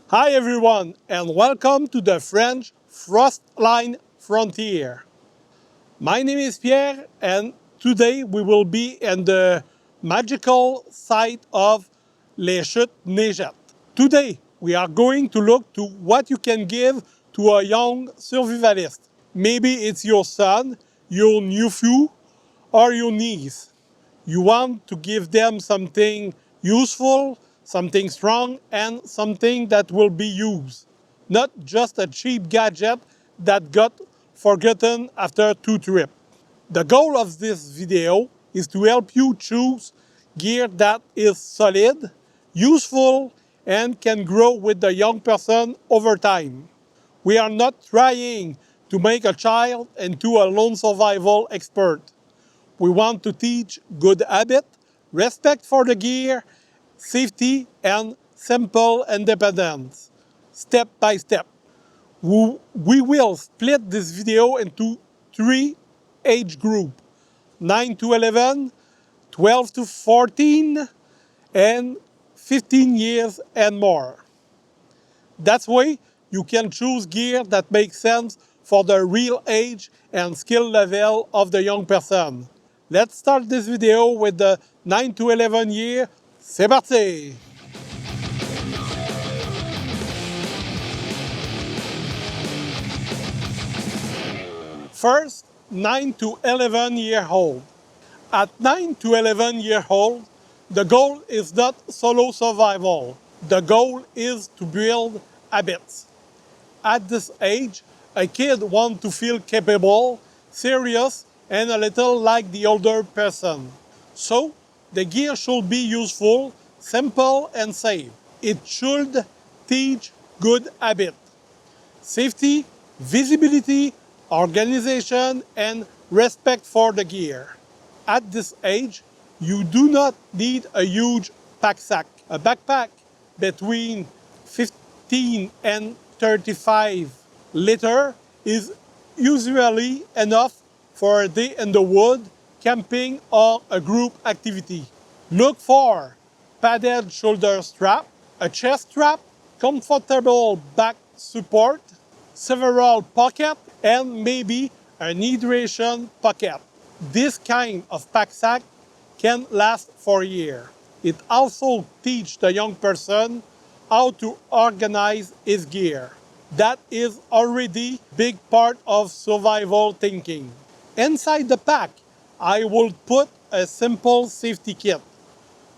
Hi everyone, and welcome to the French Frostline Frontier. My name is Pierre, and today we will be in the magical site of Les Chutes Neigettes. Today we are going to look to what you can give to a young survivalist. Maybe it's your son, your nephew, or your niece. You want to give them something useful, something strong, and something that will be used. Not just a cheap gadget that got forgotten after 2 trips. The goal of this video is to help you choose gear that is solid, useful, and can grow with the young person over time. We are not trying to make a child into a lone survival expert. We want to teach good habit, respect for the gear, safety, and simple independence, step by step. We will split this video into 3 age groups: 9 to 11, 12 to 14, and 15 years and more. That's why you can choose gear that makes sense for the real age and skill level of the young person. Let's start this video with the 9 to 11 year. C'est parti! First, 9 to 11 year old. At 9 to 11 year old, the goal is not solo survival. The goal is to build habits. At this age, a kid wants to feel capable, serious, and a little like the older person. So, the gear should be useful, simple, and safe. It should teach good habits: safety, visibility, organization, and respect for the gear. At this age, you do not need a huge pack-sack. A backpack between 15 and 35 liters is usually enough for a day in the wood, camping, or a group activity. Look for padded shoulder strap, a chest strap, comfortable back support, several pockets, and maybe an hydration pocket. This kind of pack-sack can last for a year. It also teaches the young person how to organize his gear. That is already a big part of survival thinking. Inside the pack, I will put a simple safety kit,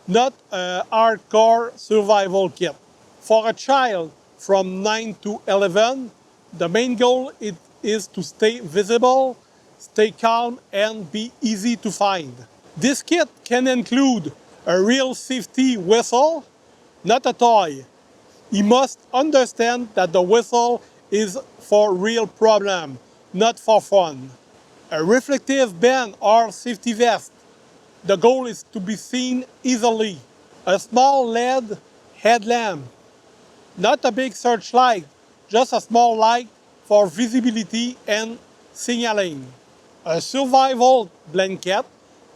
not a hardcore survival kit. For a child from 9 to 11, the main goal is to stay visible, stay calm, and be easy to find. This kit can include a real safety whistle, not a toy. He must understand that the whistle is for real problem, not for fun. A reflective band or safety vest. The goal is to be seen easily. A small LED headlamp, not a big searchlight, just a small light for visibility and signaling. A survival blanket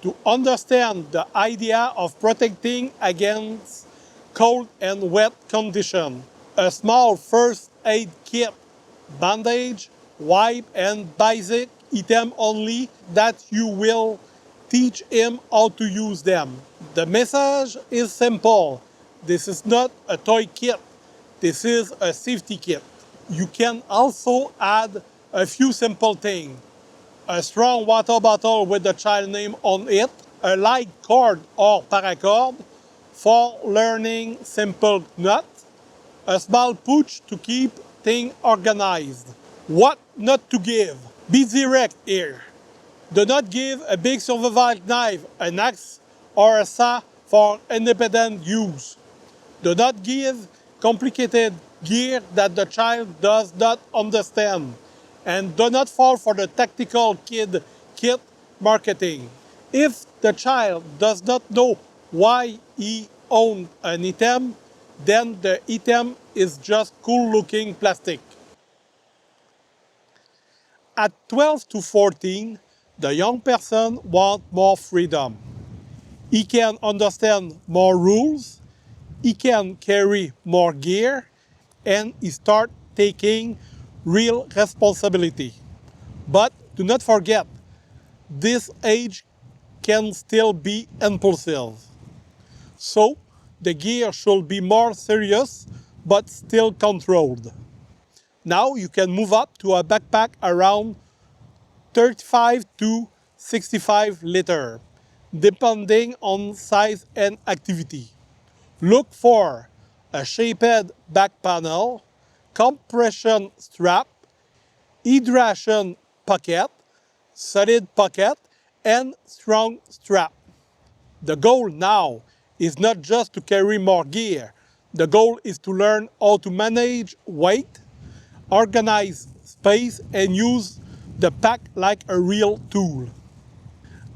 to understand the idea of protecting against cold and wet conditions. A small first aid kit, bandage, wipe, and basic item only that you will teach him how to use them. The message is simple. This is not a toy kit. This is a safety kit. You can also add a few simple things: a strong water bottle with the child name on it, a light cord or paracord for learning simple knots, a small pouch to keep things organized. What not to give? Be direct here. Do not give a big survival knife, an axe, or a saw for independent use. Do not give complicated gear that the child does not understand. And do not fall for the tactical kid kit marketing. If the child does not know why he owns an item, then the item is just cool-looking plastic. At 12 to 14, the young person wants more freedom. He can understand more rules, he can carry more gear, and he starts taking real responsibility. But do not forget, this age can still be impulsive. So the gear should be more serious but still controlled. Now you can move up to a backpack around 35 to 65 liter, depending on size and activity. Look for a shaped back panel, compression strap, hydration pocket, solid pocket, and strong strap. The goal now is not just to carry more gear. The goal is to learn how to manage weight, organize space, and use the pack like a real tool.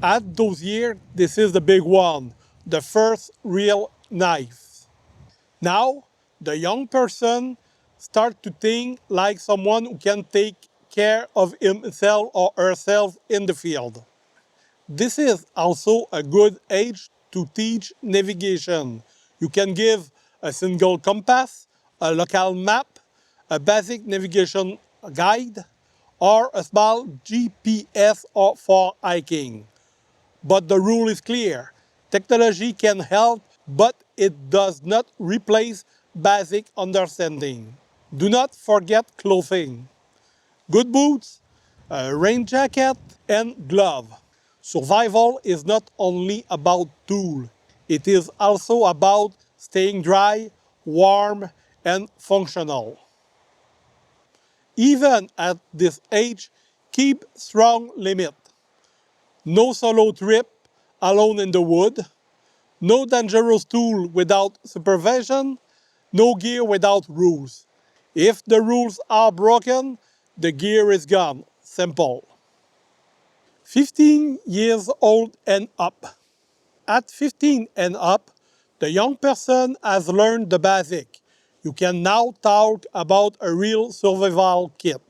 At those years, this is the big one, the first real knife. Now, the young person starts to think like someone who can take care of himself or herself in the field. This is also a good age to teach navigation. You can give a single compass, a local map, a basic navigation guide, or a small GPS for hiking. But the rule is clear. Technology can help, but it does not replace basic understanding. Do not forget clothing. Good boots, a rain jacket, and glove. Survival is not only about tools, it is also about staying dry, warm, and functional. Even at this age, keep strong limit. No solo trip alone in the wood, no dangerous tool without supervision, no gear without rules. If the rules are broken, the gear is gone. Simple. 15 years old and up. At 15 and up, the young person has learned the basic. You can now talk about a real survival kit.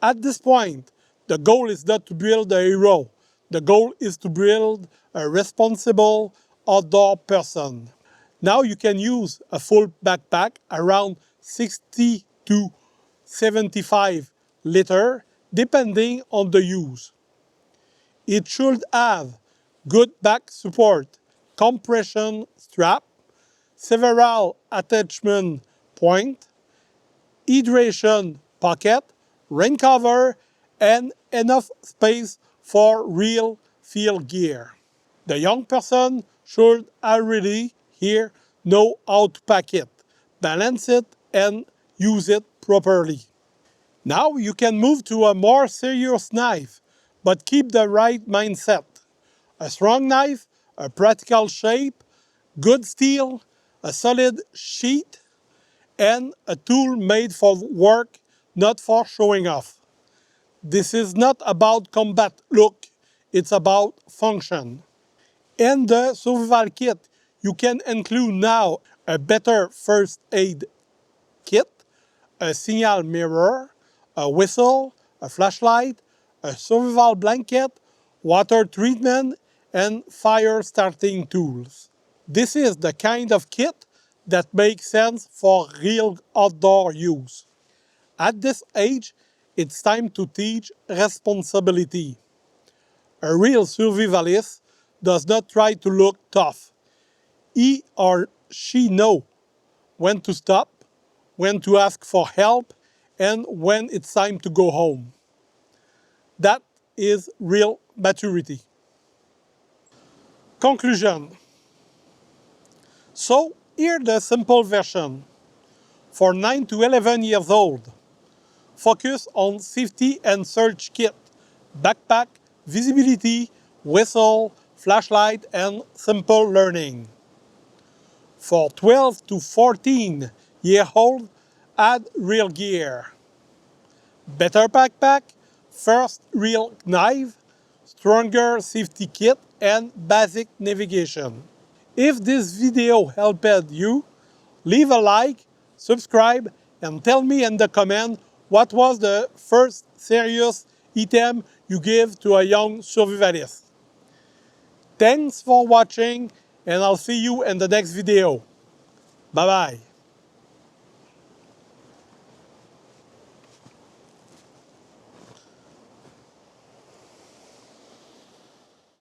At this point, the goal is not to build a hero. The goal is to build a responsible outdoor person. Now you can use a full backpack around 60 to 75 liter depending on the use. It should have good back support, compression strap, several attachment points, hydration pocket, rain cover, and enough space for real field gear. The young person should already here know how to pack it, balance it, and use it properly. Now you can move to a more serious knife, but keep the right mindset. A strong knife, a practical shape, good steel, a solid sheath, and a tool made for work, not for showing off. This is not about combat look, it's about function. In the survival kit, you can include now a better first aid kit, a signal mirror, a whistle, a flashlight, a survival blanket, water treatment, and fire starting tools. This is the kind of kit that makes sense for real outdoor use. At this age, it's time to teach responsibility. A real survivalist does not try to look tough. He or she knows when to stop, when to ask for help, and when it's time to go home. That is real maturity. Conclusion. So, here the simple version. For 9 to 11 years old, focus on safety and search kit, backpack, visibility, whistle, flashlight, and simple learning. For 12 to 14 year old, add real gear. Better backpack, first real knife, stronger safety kit, and basic navigation. If this video helped you, leave a like, subscribe, and tell me in the comment what was the first serious item you give to a young survivalist. Thanks for watching, and I'll see you in the next video. Bye bye.